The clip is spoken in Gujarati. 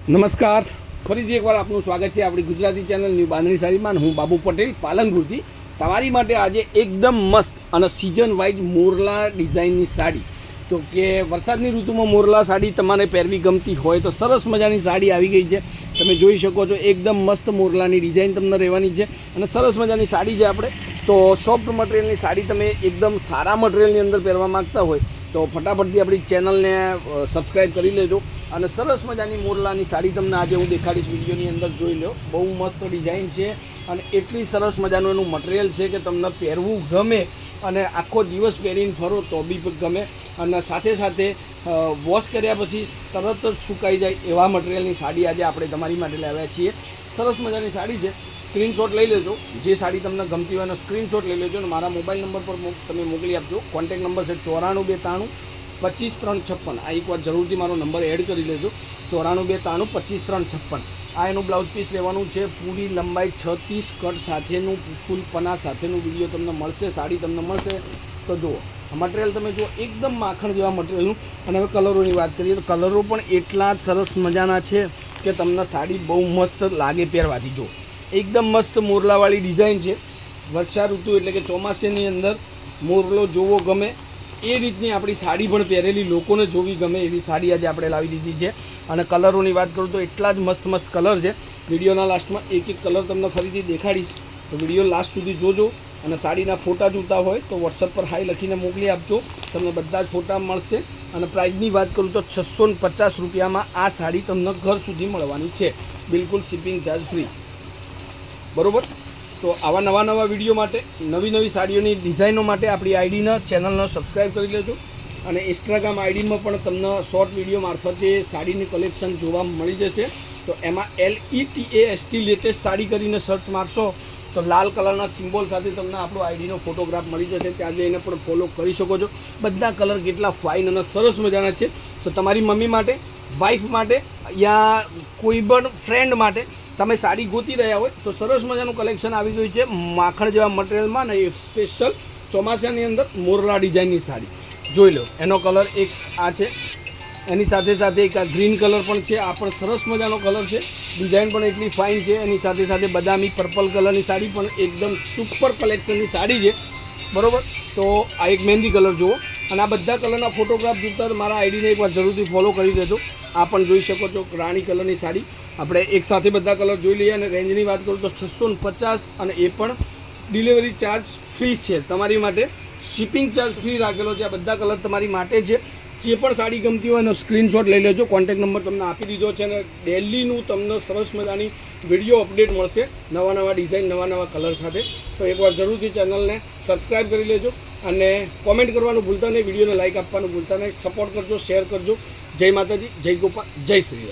નમસ્કાર, ફરીથી એકવાર આપનું સ્વાગત છે આપણી ગુજરાતી ચેનલ ન્યૂ બાંધણી સાડીમાં. હું બાબુ પટેલ પાલનપુરથી તમારી માટે આજે એકદમ મસ્ત અને સિઝન વાઇઝ મોરલા ડિઝાઇનની સાડી. તો કે વરસાદની ઋતુમાં મોરલા સાડી તમારે પહેરવી ગમતી હોય તો સરસ મજાની સાડી આવી ગઈ છે. તમે જોઈ શકો છો એકદમ મસ્ત મોરલાની ડિઝાઇન તમને રહેવાની છે અને સરસ મજાની સાડી છે. આપણે તો સોફ્ટ મટીરિયલની સાડી તમે એકદમ સારા મટીરિયલની અંદર પહેરવા માગતા હોય તો ફટાફટથી આપણી ચેનલને સબસ્ક્રાઈબ કરી લેજો. અને સરસ મજાની મોરલાની સાડી તમને આજે હું દેખાડીશ, વિડીયોની અંદર જોઈ લો. બહુ મસ્ત ડિઝાઇન છે અને એટલી સરસ મજાનું એનું મટીરિયલ છે કે તમને પહેરવું ગમે અને આખો દિવસ પહેરીને ફરો તો બી ગમે. અને સાથે સાથે વોશ કર્યા પછી તરત જ સુકાઈ જાય એવા મટીરિયલની સાડી આજે આપણે તમારી માટે લાવ્યા છીએ. સરસ મજાની સાડી છે. સ્ક્રીનશોટ લઈ લેજો, જે સાડી તમને ગમતી હોય એનો સ્ક્રીનશોટ લઈ લેજો અને મારા મોબાઈલ નંબર પર તમે મોકલી આપજો. કોન્ટેક નંબર છે 94 293 25 356. આ એકવાર જરૂરથી મારો નંબર એડ કરી લેજો. 94 293 25 356. આ એનું બ્લાઉઝ પીસ લેવાનું છે. પૂરી લંબાઈ 36 કટ સાથેનું ફૂલ પના સાથેનું વિડીયો તમને મળશે, સાડી તમને મળશે. તો જુઓ મટીરિયલ તમે જુઓ એકદમ માખણ જેવા મટીરિયલનું. અને હવે કલરોની વાત કરીએ તો કલરો પણ એટલા સરસ મજાના છે કે તમને સાડી બહુ મસ્ત લાગે પહેરવાથી. જુઓ એકદમ મસ્ત મોરલાવાળી ડિઝાઇન છે. વર્ષા ઋતુ એટલે કે ચોમાસાની અંદર મોરલો જોવો ગમે એ રીતની આપણી સાડી પણ પહેરેલી લોકોને જોવી ગમે એવી સાડી આજે આપણે લાવી દીધી છે. અને કલરોની વાત કરું તો એટલા જ મસ્ત મસ્ત કલર છે. વિડીયોના લાસ્ટમાં એક એક કલર તમને ફરીથી દેખાડીશ, તો વિડીયો લાસ્ટ સુધી જોજો. અને સાડીના ફોટા જોતા હોય તો વોટ્સઅપ પર હાઈ લખીને મોકલી આપજો, તમને બધા જ ફોટા મળશે. અને પ્રાઇસની વાત કરું તો 650 રૂપિયામાં આ સાડી તમને ઘર સુધી મળવાની છે, બિલકુલ શિપિંગ ચાર્જ ફ્રી. બરાબર? તો આવા નવા વિડીયો માટે, નવી સાડીઓની ડિઝાઇનો માટે આપણી આઈડીના ચેનલનો સબસ્ક્રાઈબ કરી લેજો. અને ઇન્સ્ટાગ્રામ આઈડીમાં પણ તમને શોર્ટ વિડીયો મારફતે સાડીની કલેક્શન જોવા મળી જશે. તો એમાં LETAST લેટેસ્ટ સાડી કરીને સર્ચ મારશો તો લાલ કલરના સિમ્બોલ સાથે તમને આપણો આઈડીનો ફોટોગ્રાફ મળી જશે. ત્યાં જઈને પણ ફોલો કરી શકો છો. બધા કલર કેટલા ફાઇન અને સરસ મજાના છે. તો તમારી મમ્મી માટે, વાઈફ માટે યા કોઈ પણ ફ્રેન્ડ માટે તમે સાડી ગોતી રહ્યા હોય તો સરસ મજાનું કલેક્શન આવી ગયું છે માખણ જેવા મટીરિયલમાં. ને એ સ્પેશિયલ ચોમાસાની અંદર મોરલા ડિઝાઇનની સાડી જોઈ લો. એનો કલર એક આ છે, એની સાથે સાથે એક આ ગ્રીન કલર પણ છે. આ પણ સરસ મજાનો કલર છે, ડિઝાઇન પણ એટલી ફાઇન છે. એની સાથે સાથે બદામી પર્પલ કલરની સાડી પણ એકદમ સુપર કલેક્શનની સાડી છે. બરાબર? તો આ એક મહેંદી કલર જુઓ. અને આ બધા કલરના ફોટોગ્રાફ જોતા મારા આઈડીને એકવાર જરૂરથી ફોલો કરી દેજો. આ પણ જોઈ શકો છો રાણી કલરની સાડી. આપણે એક સાથે બધા કલર જોઈ લઈએ. અને રેન્જની વાત કરું તો 650 અને એ પણ ડિલિવરી ચાર્જ ફ્રી છે તમારી માટે. શિપિંગ ચાર્જ ફ્રી રાખેલો છે. આ બધા કલર તમારી માટે છે. જે પણ સાડી ગમતી હોય એનો સ્ક્રીનશોટ લઈ લેજો. કોન્ટેક નંબર તમને આપી દીધો છે. અને ડેલીનું તમને સરસ મજાની વિડીયો અપડેટ મળશે, નવા ડિઝાઇન, નવા કલર સાથે. તો એકવાર જરૂરથી ચેનલને સબસ્ક્રાઈબ કરી લેજો અને કોમેન્ટ કરવાનું ભૂલતા નહીં, વિડીયોને લાઇક આપવાનું ભૂલતા નહીં. સપોર્ટ કરજો, શેર કરજો. જય માતાજી, જય ગોપાલ, જય શ્રી રામ.